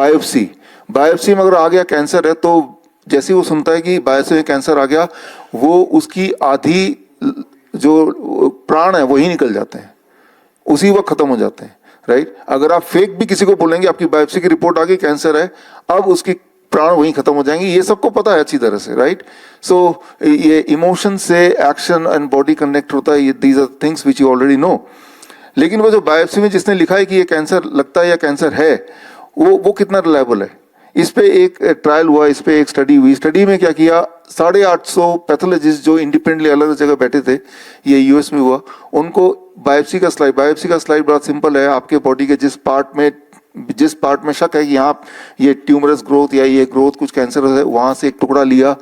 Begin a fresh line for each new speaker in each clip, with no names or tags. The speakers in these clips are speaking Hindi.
बायोप्सी में अगर आ गया कैंसर है तो जैसे ही वो सुनता है कि बायोप्सी में कैंसर आ गया, वो उसकी आधी जो प्राण है वही निकल जाते हैं, उसी वक्त खत्म हो जाते हैं, राइट। अगर आप फेक भी किसी को बोलेंगे आपकी बायोप्सी की रिपोर्ट आ गई कैंसर है, अब उसकी प्राण वहीं खत्म हो जाएंगे, ये सबको पता है अच्छी तरह से, राइट। सो ये इमोशन से एक्शन एंड बॉडी कनेक्ट होता है, these are things which you already know. लेकिन वो जो बायोप्सी में जिसने लिखा है कि ये कैंसर लगता है या कैंसर है, वो कितना रिलायबल है। इस पे एक ट्रायल हुआ, इस पे एक स्टडी हुई। स्टडी में क्या किया, 850 पैथोलॉजिस्ट जो इंडिपेंडेंटली अलग अलग जगह बैठे थे, ये यूएस में हुआ, उनको बायोप्सी का स्लाइड बड़ा सिंपल है। आपके बॉडी के जिस पार्ट में शक है कि यहाँ ये ट्यूमरस ग्रोथ या ये ग्रोथ कुछ कैंसर है, वहां से एक टुकड़ा लिया,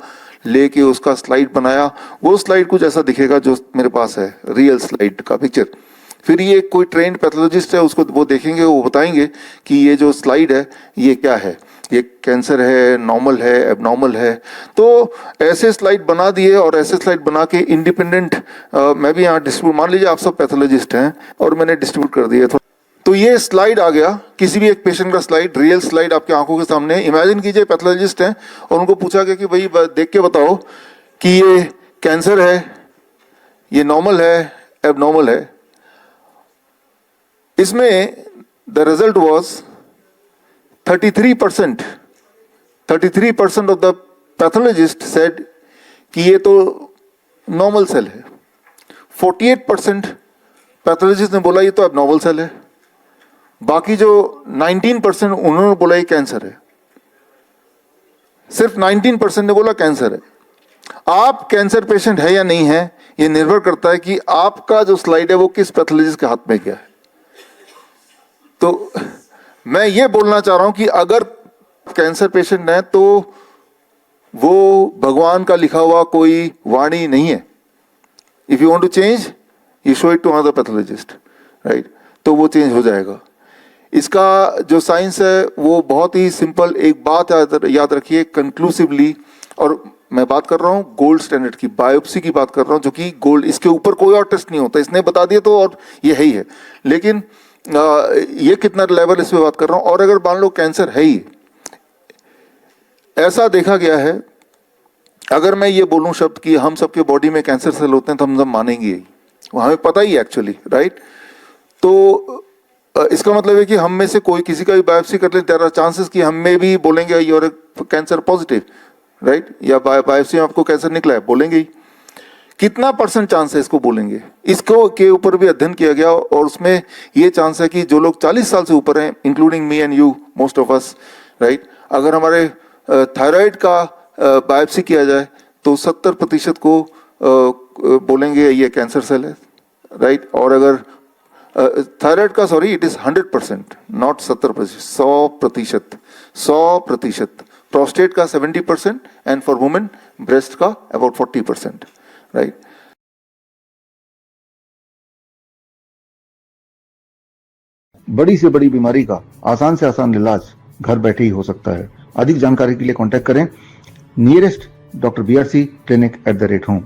लेके उसका स्लाइड बनाया। वो स्लाइड कुछ ऐसा दिखेगा जो मेरे पास है, रियल स्लाइड का पिक्चर। फिर ये कोई ट्रेंड पैथोलॉजिस्ट है, उसको वो देखेंगे, वो बताएंगे कि ये जो स्लाइड है ये क्या है, ये कैंसर है, नॉर्मल है, एबनॉर्मल है। तो ऐसे स्लाइड बना दिए और ऐसे स्लाइड बना के इंडिपेंडेंट मैं भी यहाँ डिस्ट्रीब्यूट, मान लीजिए आप सब पैथोलॉजिस्ट हैं और मैंने डिस्ट्रीब्यूट कर दिया तो ये स्लाइड आ गया, किसी भी एक पेशेंट का स्लाइड, रियल स्लाइड आपकी आंखों के सामने। इमेजिन कीजिए पैथोलॉजिस्ट हैं और उनको पूछा गया कि भाई देख के बताओ कि ये कैंसर है, ये नॉर्मल है, एबनॉर्मल है। इसमें the result was 33% of the pathologist said कि ये तो नॉर्मल सेल है। 48% पैथोलॉजिस्ट ने बोला ये तो एबनॉर्मल सेल है। बाकी जो 19% उन्होंने बोला ये कैंसर है। सिर्फ 19% ने बोला कैंसर है। आप कैंसर पेशेंट है या नहीं है, ये निर्भर करता है कि आपका जो स्लाइड है वो किस पैथोलॉजिस्ट के हाथ में गया है। तो मैं ये बोलना चाह रहा हूं कि अगर कैंसर पेशेंट है तो वो भगवान का लिखा हुआ कोई वाणी नहीं है। If you want to change, you show it to another pathologist, right, तो वो चेंज हो जाएगा। इसका जो साइंस है वो बहुत ही सिंपल। एक बात याद रखिए कंक्लूसिवली, और मैं बात कर रहा हूँ गोल्ड स्टैंडर्ड की, बायोप्सी की बात कर रहा हूँ, जो कि गोल्ड, इसके ऊपर कोई और टेस्ट नहीं होता, इसने बता दिया तो और ये है ही है। लेकिन ये कितना लेवल इस पे बात कर रहा हूँ। और अगर मान लो कैंसर है ही, ऐसा देखा गया है, अगर मैं ये बोलूं शब्द कि हम सबके बॉडी में कैंसर सेल होते हैं तो हम सब मानेंगे ही, हमें पता ही एक्चुअली, राइट। तो इसका मतलब है कि हम में से कोई किसी का भी बायोप्सी कर ले, देयर आर चांसेस कि हम में भी बोलेंगे यूर कैंसर पॉजिटिव, राइट, या बायोप्सी में आपको कैंसर निकला है, बोलेंगे ही। कितना % चांस है इसको बोलेंगे, इसको के ऊपर भी अध्ययन किया गया और उसमें ये चांस है कि जो लोग 40 साल से ऊपर हैं, including me and you, most of us, right, अगर हमारे थायराइड का बायोप्सी किया जाए तो 70% को बोलेंगे ये कैंसर सेल है, राइट। और अगर थायराइड का, sorry, it is 100%, not 70%, 100%। Prostate का 70% एंड फॉर वुमेन ब्रेस्ट का अबाउट 40%, राइट।
बड़ी से बड़ी बीमारी का आसान से आसान इलाज घर बैठे ही हो सकता है। अधिक जानकारी के लिए कांटेक्ट करें नियरेस्ट डॉक्टर BRC clinic@home।